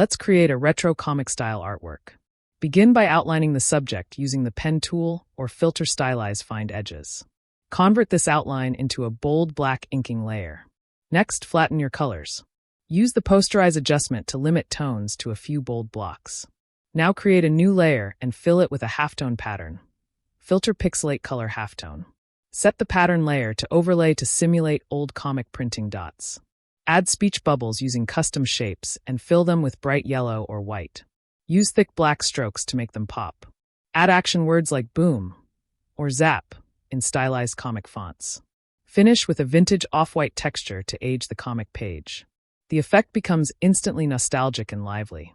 Let's create a retro comic-style artwork. Begin by outlining the subject using the pen tool or filter stylize find edges. Convert this outline into a bold black inking layer. Next, flatten your colors. Use the posterize adjustment to limit tones to a few bold blocks. Now create a new layer and fill it with a halftone pattern. Filter pixelate color halftone. Set the pattern layer to overlay to simulate old comic printing dots. Add speech bubbles using custom shapes and fill them with bright yellow or white. Use thick black strokes to make them pop. Add action words like boom or zap in stylized comic fonts. Finish with a vintage off-white texture to age the comic page. The effect becomes instantly nostalgic and lively.